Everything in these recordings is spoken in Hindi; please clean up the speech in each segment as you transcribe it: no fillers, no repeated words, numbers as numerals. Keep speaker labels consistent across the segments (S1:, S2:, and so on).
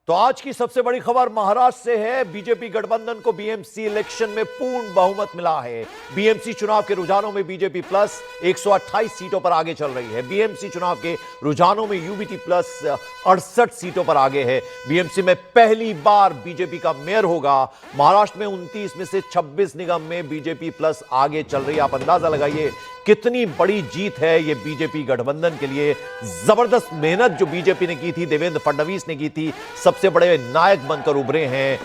S1: तो आज की सबसे बड़ी खबर महाराष्ट्र से है। बीजेपी गठबंधन को बीएमसी इलेक्शन में पूर्ण बहुमत मिला है। बीएमसी चुनाव के रुझानों में बीजेपी प्लस 128 सीटों पर आगे चल रही है। बीएमसी चुनाव के रुझानों में यूबीटी प्लस 68 सीटों पर आगे है। बीएमसी में पहली बार बीजेपी का मेयर होगा। महाराष्ट्र में 29 में से 26 निगम में बीजेपी प्लस आगे चल रही है। आप अंदाजा लगाइए कितनी बड़ी जीत है ये बीजेपी गठबंधन के लिए। जबरदस्त मेहनत जो बीजेपी ने की थी, देवेंद्र फडणवीस ने की थी, सबसे बड़े नायक बनकर उभरे हैं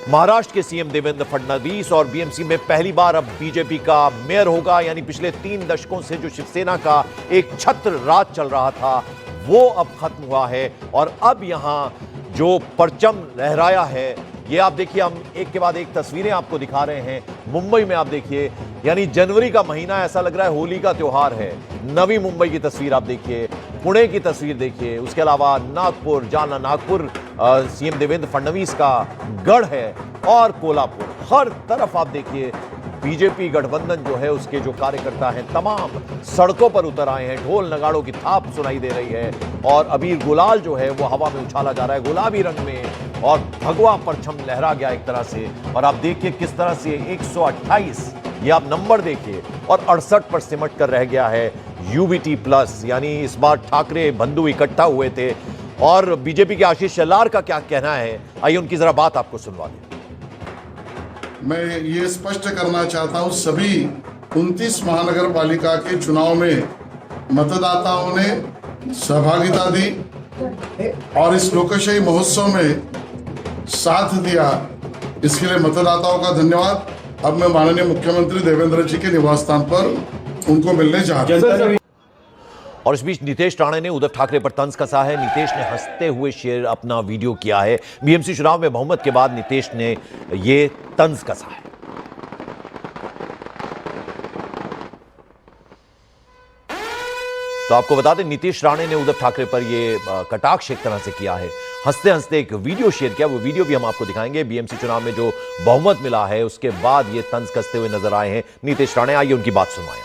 S1: महाराष्ट्र के सीएम देवेंद्र फडणवीस। और बीएमसी में पहली बार अब बीजेपी का मेयर होगा, यानी पिछले 3 दशकों से जो शिवसेना का एक छत्र राज चल रहा था वो अब खत्म हुआ है। और अब यहां जो परचम लहराया है, ये आप देखिए, हम एक के बाद एक तस्वीरें आपको दिखा रहे हैं। मुंबई में आप देखिए, यानी जनवरी का महीना ऐसा लग रहा है होली का त्योहार है। नवी मुंबई की तस्वीर आप देखिए, पुणे की तस्वीर देखिए, उसके अलावा नागपुर, जालना, नागपुर सीएम देवेंद्र फडणवीस का गढ़ है, और कोल्हापुर। हर तरफ आप देखिए बीजेपी गठबंधन जो है उसके जो कार्यकर्ता हैं तमाम सड़कों पर उतर आए हैं। ढोल नगाड़ों की थाप सुनाई दे रही है और अबीर गुलाल जो है वो हवा में उछाला जा रहा है गुलाबी रंग में, और भगवा परचम लहरा गया एक तरह से। और आप देखिए किस तरह से 128, ये आप नंबर देखिए, और 68 पर सिमट कर रह गया है यूबीटी प्लस। यानी इस बार ठाकरे बंधु इकट्ठा हुए थे। और बीजेपी के आशीष शेलार का क्या कहना है, आइए उनकी जरा बात आपको सुनवा दें।
S2: मैं ये स्पष्ट करना चाहता हूं, सभी 29 महानगर पालिका के चुनाव में मतदाताओं ने सहभागिता दी और इस लोकशाही महोत्सव में साथ दिया। इसके लिए मतदाताओं का धन्यवाद। अब मैं माननीय मुख्यमंत्री देवेंद्र जी के निवास स्थान पर उनको मिलने जा रहा हूं।
S1: और इस बीच नीतीश राणे ने उद्धव ठाकरे पर तंज कसा है। नीतीश ने हंसते हुए शेयर अपना वीडियो किया है। बीएमसी चुनाव में बहुमत के बाद नीतीश ने ये तंज कसा है। तो आपको बता दें, नीतीश राणे ने उद्धव ठाकरे पर ये कटाक्ष एक तरह से किया है। हंसते हंसते एक वीडियो शेयर किया, वो वीडियो भी हम आपको दिखाएंगे। बीएमसी चुनाव में जो बहुमत मिला है उसके बाद ये तंज कसते हुए नजर आए हैं नीतीश राणे। आइए उनकी बात सुनवाएं।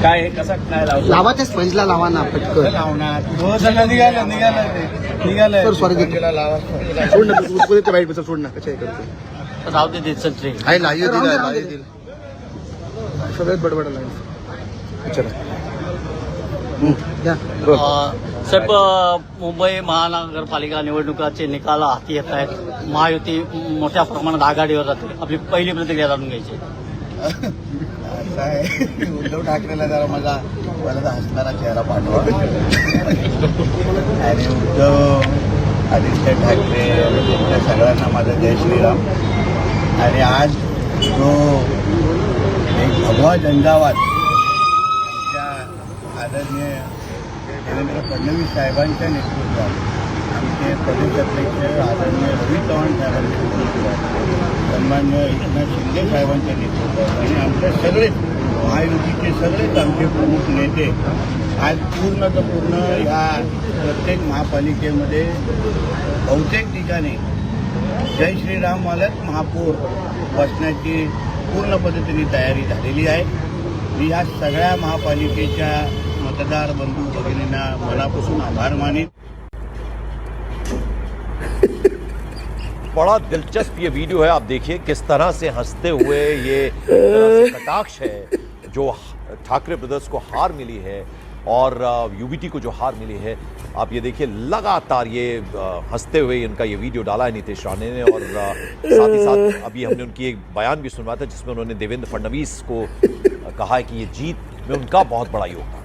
S3: काय कसं काय
S4: लावा त्या स्पंजला लावा ना पटकन
S3: लावणार हो सगळं निघालं
S4: सर सॉरी सोड ना उसको ते वाईट बस सोड ना कशा करतो
S3: राहू दे चल ट्रेन
S4: आहे लाईव्ह दिल सगळ्यात बडबड लाईव्ह चला
S3: साहेब, मुंबई महानगरपालिका निवडणुकाचे निकाल हाती येत आहेत. महायुती मोठ्या प्रमाणात आघाडीवर राहते. आपली पहिली प्रतिक्रिया जाणून घ्यायची.
S5: उद्धव ठाकरेला जरा मला हसणारा चेहरा पाठवा आणि उद्धव आदित्य ठाकरे या सगळ्यांना माझा जय श्रीराम. आणि आज जो एक भगवा झंझावात त्या आदरणीय देवेंद्र फडणवीस साहेबांच्या नेतृत्वात, आमचे प्रदेशाध्यक्ष आदरणीय रवी चव्हाण साहेबांच्या नेतृत्वात, सन्मान्य एकनाथ शिंदे साहेबांच्या नेतृत्वात आणि आमचे सगळे महायुतीचे सगळेच आमचे प्रमुख नेते आज पूर्ण ह्या प्रत्येक महापालिकेमध्ये बहुतेक ठिकाणी जय श्रीराम मालक महापौर बसण्याची पूर्ण पद्धतीने तयारी झालेली आहे. मी ह्या सगळ्या महापालिकेच्या मतदार बंधू भगिनींना मनापासून आभार मानेन.
S1: बड़ा दिलचस्प ये वीडियो है, आप देखिए किस तरह से हंसते हुए ये कटाक्ष है जो ठाकरे ब्रदर्स को हार मिली है और यूबीटी को जो हार मिली है। आप ये देखिए लगातार ये हंसते हुए इनका ये वीडियो डाला है नीतीश राणे ने। और साथ ही साथ अभी हमने उनकी एक बयान भी सुनवाया था जिसमें उन्होंने देवेंद्र फडणवीस को कहा है कि ये जीत में उनका बहुत बड़ा योगदान।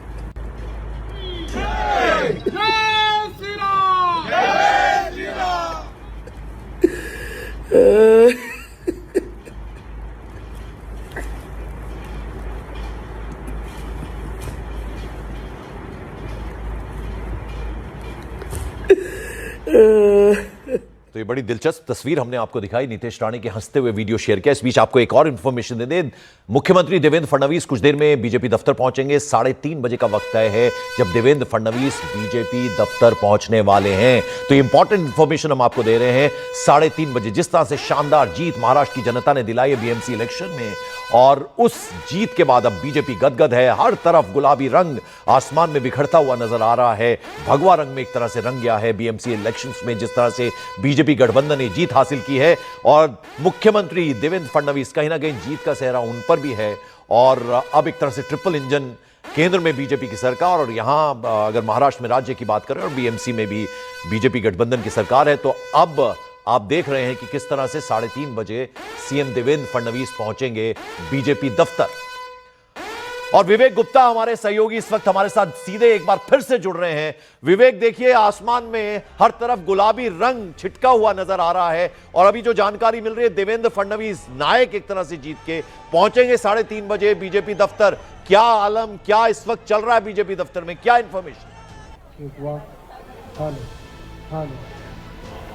S1: तो ये बड़ी दिलचस्प तस्वीर हमने आपको दिखाई, नीतीश राणे के हंसते हुए वीडियो शेयर किया। इस बीच आपको एक और इंफॉर्मेशन दे दें, मुख्यमंत्री देवेंद्र फडणवीस कुछ देर में बीजेपी दफ्तर पहुंचेंगे। 3:30 बजे का वक्त तय है जब देवेंद्र फडणवीस बीजेपी दफ्तर पहुंचने वाले हैं। तो इंपॉर्टेंट इंफॉर्मेशन हम आपको दे रहे हैं। 3:30 बजे जिस तरह से शानदार जीत महाराष्ट्र की जनता ने दिलाई है बीएमसी इलेक्शन में, और उस जीत के बाद अब बीजेपी गदगद है। हर तरफ गुलाबी रंग आसमान में बिखरता हुआ नजर आ रहा है। भगवा रंग में एक तरह से रंग गया है बीएमसी इलेक्शंस में, जिस तरह से बीजेपी गठबंधन ने जीत हासिल की है। और मुख्यमंत्री देवेंद्र फडणवीस, कहीं ना कहीं जीत का सेहरा उन पर भी है। और अब एक तरह से ट्रिपल इंजन केंद्र में बीजेपी की सरकार, और यहां अगर महाराष्ट्र में राज्य की बात करें और बीएमसी में भी बीजेपी गठबंधन की सरकार है। तो अब आप देख रहे हैं कि किस तरह से 3:30 बजे सीएम देवेंद्र फडणवीस पहुंचेंगे बीजेपी दफ्तर। और विवेक गुप्ता हमारे सहयोगी इस वक्त हमारे साथ सीधे एक बार फिर से जुड़ रहे हैं। विवेक, देखिए आसमान में हर तरफ गुलाबी रंग छिटका हुआ नजर आ रहा है, और अभी जो जानकारी मिल रही है देवेंद्र फडणवीस नायक एक तरह से जीत के पहुंचेंगे 3:30 बजे बीजेपी दफ्तर। क्या आलम, क्या इस वक्त चल रहा है बीजेपी दफ्तर में, क्या इंफॉर्मेशन?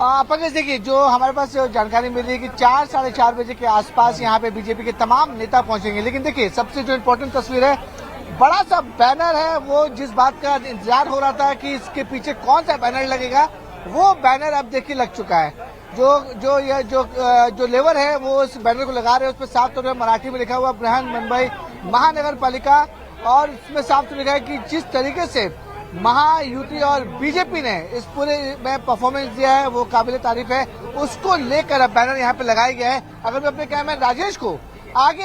S6: पंकज, देखिए जो हमारे पास जानकारी मिल रही है कि 4-4:30 बजे के आसपास यहाँ पे बीजेपी के तमाम नेता पहुंचेंगे। लेकिन देखिए सबसे जो इम्पोर्टेंट तस्वीर है, बड़ा सा बैनर है, वो जिस बात का इंतजार हो रहा था कि इसके पीछे कौन सा बैनर लगेगा, वो बैनर अब देखिए लग चुका है। जो लेवर है वो इस बैनर को लगा रहे हैं, उस पर साफ तौर पर मराठी में लिखा हुआ बृहन्मुंबई महानगर पालिका, और इसमें साफ तौर लिखा है कि जिस तरीके से महायुति और बीजेपी ने इस पूरे में परफॉर्मेंस दिया है वो काबिल तारीफ है। उसको लेकर अब बैनर यहाँ पे लगाया गया है। अगर मैं अपने कैमरा राजेश को आगे